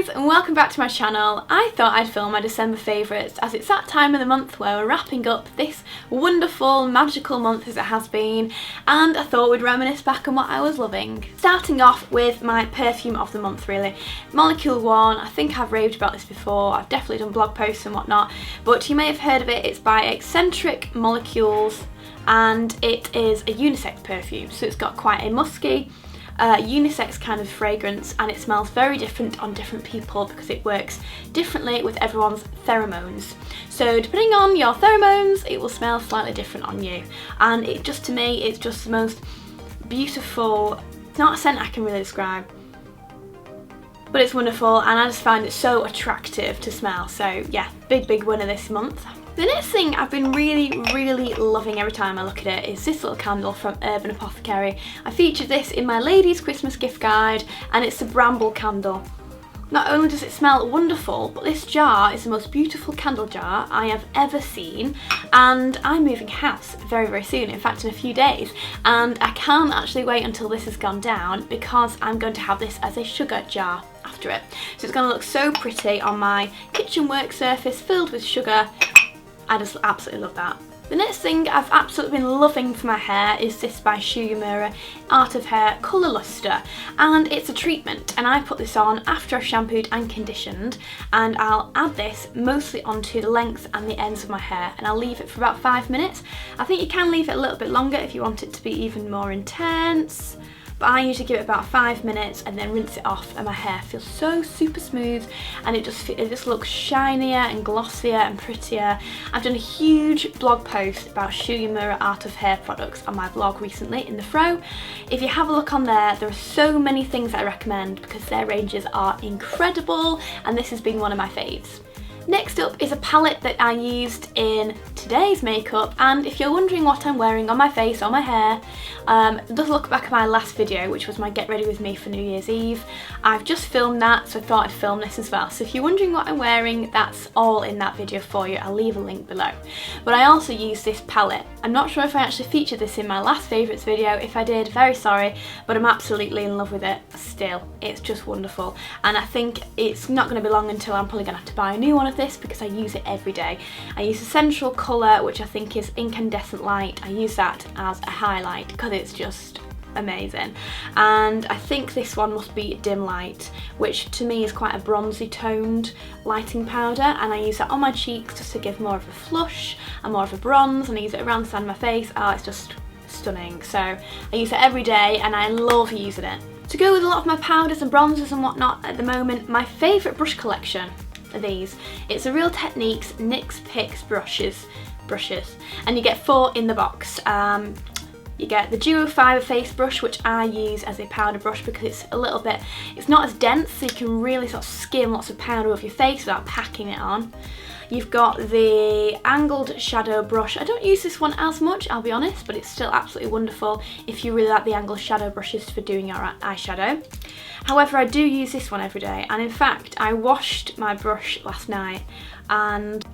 guys, and welcome back to my channel. I thought I'd film my December favourites as it's that time of the month where we're wrapping up this wonderful, magical month as it has been, and I thought we'd reminisce back on what I was loving. Starting off with my perfume of the month really. Molecule 1, I think I've raved about this before, I've definitely done blog posts and whatnot, but you may have heard of it. It's by Eccentric Molecules and it is a unisex perfume, so it's got quite a musky, unisex kind of fragrance, and it smells very different on different people because it works differently with everyone's pheromones. So depending on your pheromones, it will smell slightly different on you, and it just, to me, it's just the most beautiful, it's not a scent I can really describe, but it's wonderful and I just find it so attractive to smell. So yeah, big winner this month. The next thing I've been really loving every time I look at it is this little candle from Urban Apothecary. I featured this in my ladies Christmas gift guide and it's a bramble candle. Not only does it smell wonderful, but this jar is the most beautiful candle jar I have ever seen, and I'm moving house very soon, in fact in a few days, and I can't actually wait until this has gone down because I'm going to have this as a sugar jar after it. So it's going to look so pretty on my kitchen work surface filled with sugar. I just absolutely love that. The next thing I've absolutely been loving for my hair is this by Shuyamura Art of Hair Colour Luster, and it's a treatment, and I put this on after I've shampooed and conditioned, and I'll add this mostly onto the length and the ends of my hair, and I'll leave it for about 5 minutes. I think you can leave it a little bit longer if you want it to be even more intense, but I usually give it about 5 minutes and then rinse it off, and my hair feels so super smooth and it just looks shinier and glossier and prettier. I've done a huge blog post about Shuyamura Art of Hair products on my blog recently, Inthefrow. If you have a look on there, there are so many things I recommend because their ranges are incredible, and this has been one of my faves. Next up is a palette that I used in today's makeup, and if you're wondering what I'm wearing on my face or my hair, just look back at my last video, which was my get ready with me for New Year's Eve. I've just filmed that, so I thought I'd film this as well. So if you're wondering what I'm wearing, that's all in that video for you. I'll leave a link below. But I also used this palette. I'm not sure if I actually featured this in my last favourites video. If I did, very sorry, but I'm absolutely in love with it still. It's just wonderful, and I think it's not going to be long until I'm probably going to have to buy a new one of this because I use it every day. I use the central colour, which I think is Incandescent Light. I use that as a highlight because it's just amazing, and I think this one must be Dim Light, which to me is quite a bronzy toned lighting powder, and I use that on my cheeks just to give more of a flush and more of a bronze, and I use it around the side of my face. Oh, it's just stunning. So I use it every day and I love using it. To go with a lot of my powders and bronzers and whatnot at the moment, my favourite brush collection are these. It's a Real Techniques NYX Picks brushes, and you get 4 in the box. You get the Duo Fibre Face brush, which I use as a powder brush because it's a little bit, it's not as dense, so you can really sort of skim lots of powder off your face without packing it on. You've got the Angled Shadow brush. I don't use this one as much, I'll be honest, but it's still absolutely wonderful if you really like the angled shadow brushes for doing your eyeshadow. However, I do use this one every day, and in fact I washed my brush last night and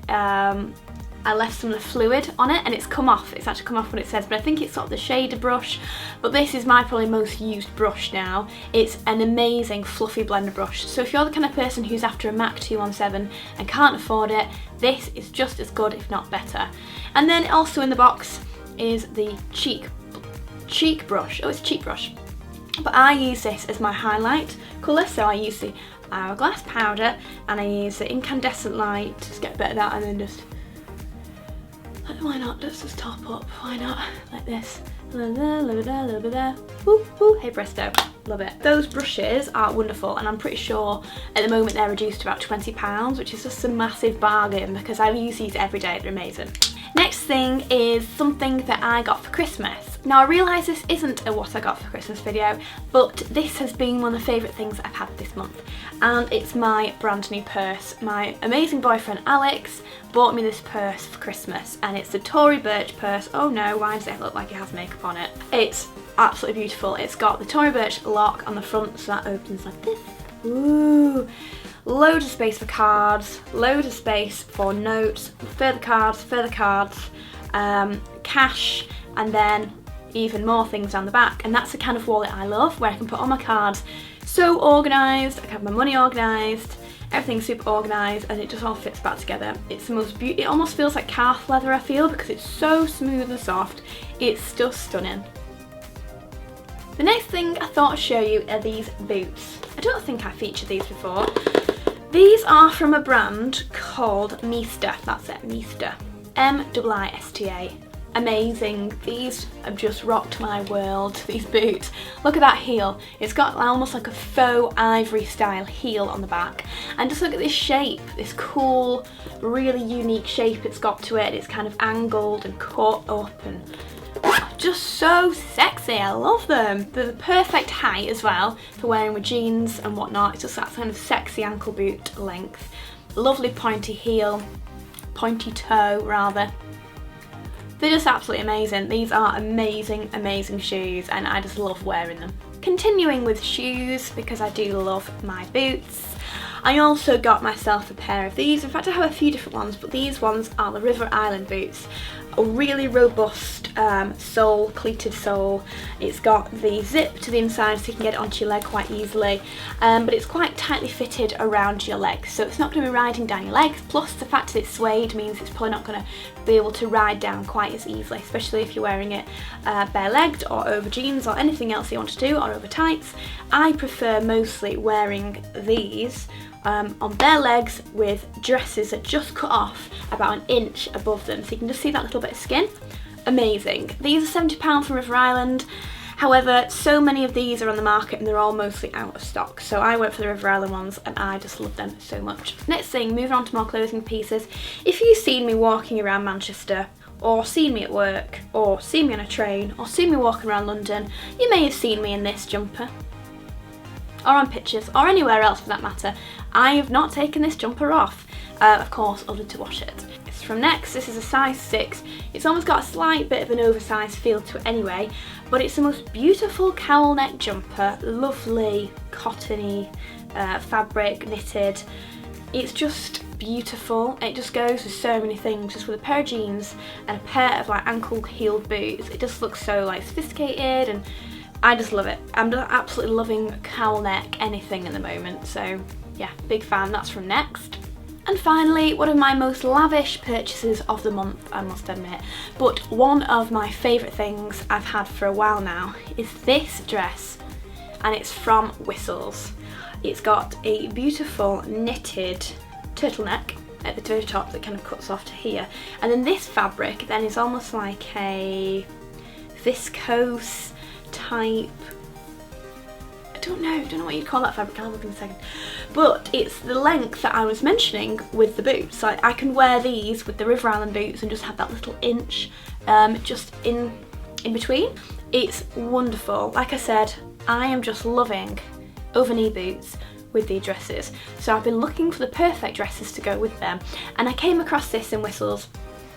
I left some of the fluid on it and it's come off. It's actually come off what it says, but I think it's sort of the shader brush. But this is my probably most used brush now. It's an amazing fluffy blender brush. So if you're the kind of person who's after a MAC 217 and can't afford it, this is just as good, if not better. And then also in the box is the cheek brush. Oh, it's a cheek brush. But I use this as my highlight colour, so I use the Hourglass powder and I use the Incandescent Light to just get a bit of that, and then just, why not, let's just top up, why not, like this, a little bit there, a little bit there, woo, woo, hey presto, love it. Those brushes are wonderful, and I'm pretty sure at the moment they're reduced to about £20, which is just a massive bargain because I use these every day, they're amazing. Next thing is something that I got for Christmas. Now I realise this isn't a what I got for Christmas video, but this has been one of the favourite things I've had this month, and it's my brand new purse. My amazing boyfriend Alex bought me this purse for Christmas, and it's the Tory Burch purse. Oh no, why does it look like it has makeup on it? It's absolutely beautiful. It's got the Tory Burch lock on the front, so that opens like this. Ooh. Loads of space for cards, loads of space for notes, further cards, cash, and then even more things down the back, and that's the kind of wallet I love, where I can put all my cards so organised, I can have my money organised, everything's super organised, and it just all fits back together. It's the most beautiful, it almost feels like calf leather, I feel, because it's so smooth and soft. It's just stunning. The next thing I thought I'd show you are these boots. I don't think I featured these before. These are from a brand called Mista, that's it, Mista. M-I-I-S-T-A. Amazing. These have just rocked my world, these boots. Look at that heel. It's got almost like a faux ivory style heel on the back. And just look at this shape, this cool, really unique shape it's got to it. It's kind of angled and cut up and just so sexy. I love them. They're the perfect height as well for wearing with jeans and whatnot. It's just that kind of sexy ankle boot length. Lovely pointy heel, pointy toe rather. They're just absolutely amazing. These are amazing, amazing shoes, and I just love wearing them. Continuing with shoes, because I do love my boots, I also got myself a pair of these. In fact, I have a few different ones, but these ones are the River Island boots. A really robust sole, cleated sole. It's got the zip to the inside so you can get it onto your leg quite easily, but it's quite tightly fitted around your legs, so it's not going to be riding down your legs, plus the fact that it's suede means it's probably not going to be able to ride down quite as easily, especially if you're wearing it bare-legged or over jeans or anything else you want to do, or over tights. I prefer mostly wearing these on bare legs with dresses that just cut off about an inch above them, so you can just see that little bit of skin. Amazing. These are £70 from River Island. However, so many of these are on the market and they're all mostly out of stock, so I went for the River Island ones and I just love them so much. Next thing, moving on to more clothing pieces. If you've seen me walking around Manchester, or seen me at work, or seen me on a train, or seen me walking around London, you may have seen me in this jumper, or on pictures, or anywhere else for that matter. I have not taken this jumper off, of course, other to wash it. It's from Next. This is a size 6. It's almost got a slight bit of an oversized feel to it anyway, but it's the most beautiful cowl neck jumper, lovely cottony fabric, knitted. It's just beautiful. It just goes with so many things, just with a pair of jeans and a pair of like ankle heeled boots. It just looks so like sophisticated, and I just love it. I'm just absolutely loving cowl neck anything at the moment, so yeah, big fan. That's from Next. And finally, one of my most lavish purchases of the month, I must admit, but one of my favourite things I've had for a while now is this dress, and it's from Whistles. It's got a beautiful knitted turtleneck at the very top that kind of cuts off to here, and then this fabric then is almost like a viscose type, I don't know what you'd call that fabric, I'll look in a second, but it's the length that I was mentioning with the boots. Like, I can wear these with the River Island boots and just have that little inch just in between. It's wonderful. Like I said, I am just loving over-knee boots with these dresses, so I've been looking for the perfect dresses to go with them, and I came across this in Whistles.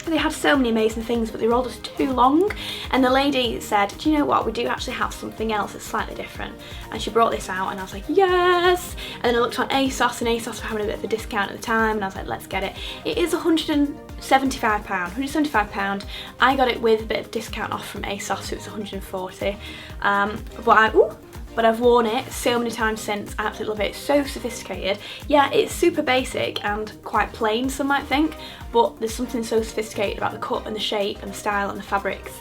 They had so many amazing things, but they were all just too long, and the lady said, do you know what, we do actually have something else that's slightly different, and she brought this out, and I was like, yes. And then I looked on ASOS, and ASOS were having a bit of a discount at the time, and I was like, let's get it. It is £175. I got it with a bit of discount off from ASOS, so it was £140. But I've worn it so many times since. I absolutely love it. It's so sophisticated. Yeah, it's super basic and quite plain, some might think, but there's something so sophisticated about the cut and the shape and the style and the fabrics.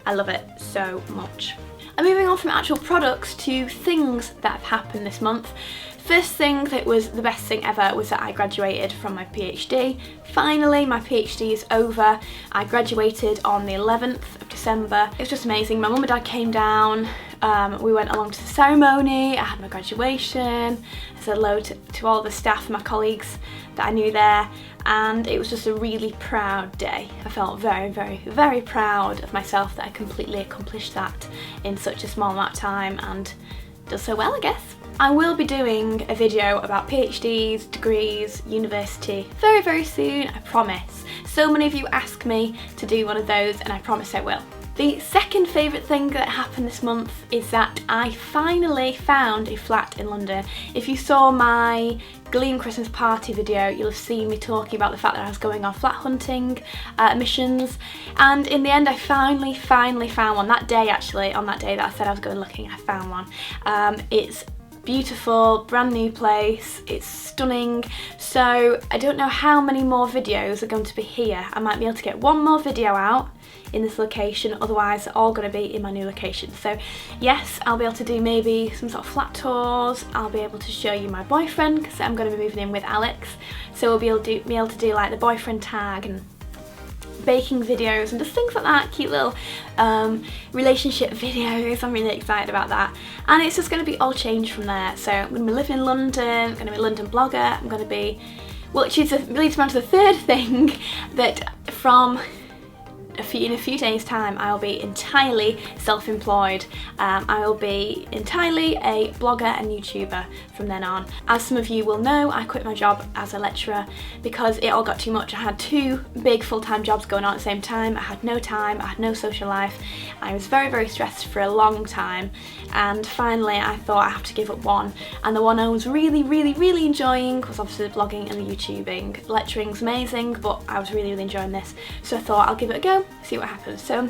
I love it so much. And moving on from actual products to things that have happened this month. First thing that was the best thing ever was that I graduated from my PhD. Finally, my PhD is over. I graduated on the 11th of December. It was just amazing. My mum and dad came down. We went along to the ceremony. I had my graduation. I said hello to all the staff and my colleagues that I knew there, and it was just a really proud day. I felt very, very, very proud of myself that I completely accomplished that in such a small amount of time and did so well, I guess. I will be doing a video about PhDs, degrees, university very, very soon, I promise. So many of you ask me to do one of those, and I promise I will. The second favourite thing that happened this month is that I finally found a flat in London. If you saw my Gleam Christmas party video, you'll have seen me talking about the fact that I was going on flat hunting missions, and in the end I finally found one. That day actually, on that day that I said I was going looking, I found one. It's beautiful, brand new place, it's stunning, so I don't know how many more videos are going to be here. I might be able to get one more video out in this location, otherwise they're all going to be in my new location. So yes, I'll be able to do maybe some sort of flat tours, I'll be able to show you my boyfriend because I'm going to be moving in with Alex, so we'll be able to do like the boyfriend tag and baking videos and just things like that, cute little relationship videos. I'm really excited about that, and it's just going to be all changed from there. So I'm going to be living in London, I'm going to be a London blogger, I'm going to be, well, which leads me on to the third thing, that from in a few days time I'll be entirely self-employed. I will be entirely a blogger and YouTuber from then on. As some of you will know, I quit my job as a lecturer because it all got too much. I had two big full-time jobs going on at the same time. I had no time, I had no social life. I was very stressed for a long time, and finally I thought I have to give up one, and the one I was really enjoying was obviously the blogging and the YouTubing. Lecturing's amazing, but I was really enjoying this, so I thought I'll give it a go, see what happens. So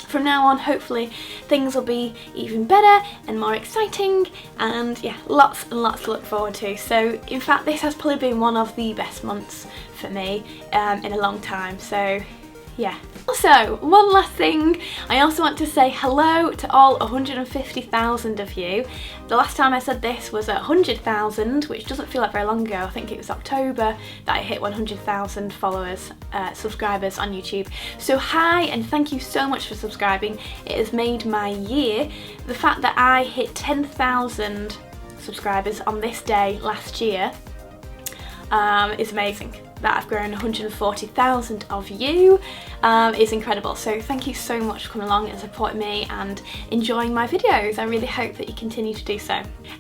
from now on, hopefully things will be even better and more exciting, and yeah, lots and lots to look forward to. So in fact, this has probably been one of the best months for me in a long time, so yeah. Also, one last thing, I also want to say hello to all 150,000 of you. The last time I said this was at 100,000, which doesn't feel like very long ago. I think it was October that I hit 100,000 followers, subscribers on YouTube. So hi, and thank you so much for subscribing. It has made my year. The fact that I hit 10,000 subscribers on this day last year is amazing. That I've grown 140,000 of you is incredible. So thank you so much for coming along and supporting me and enjoying my videos. I really hope that you continue to do so.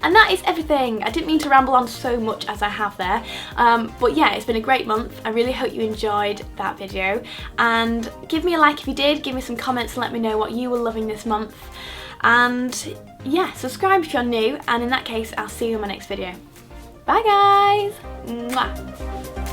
And that is everything. I didn't mean to ramble on so much as I have there, but yeah, it's been a great month. I really hope you enjoyed that video, and give me a like if you did, give me some comments and let me know what you were loving this month, and yeah, subscribe if you're new, and in that case I'll see you in my next video. Bye guys! Mwah.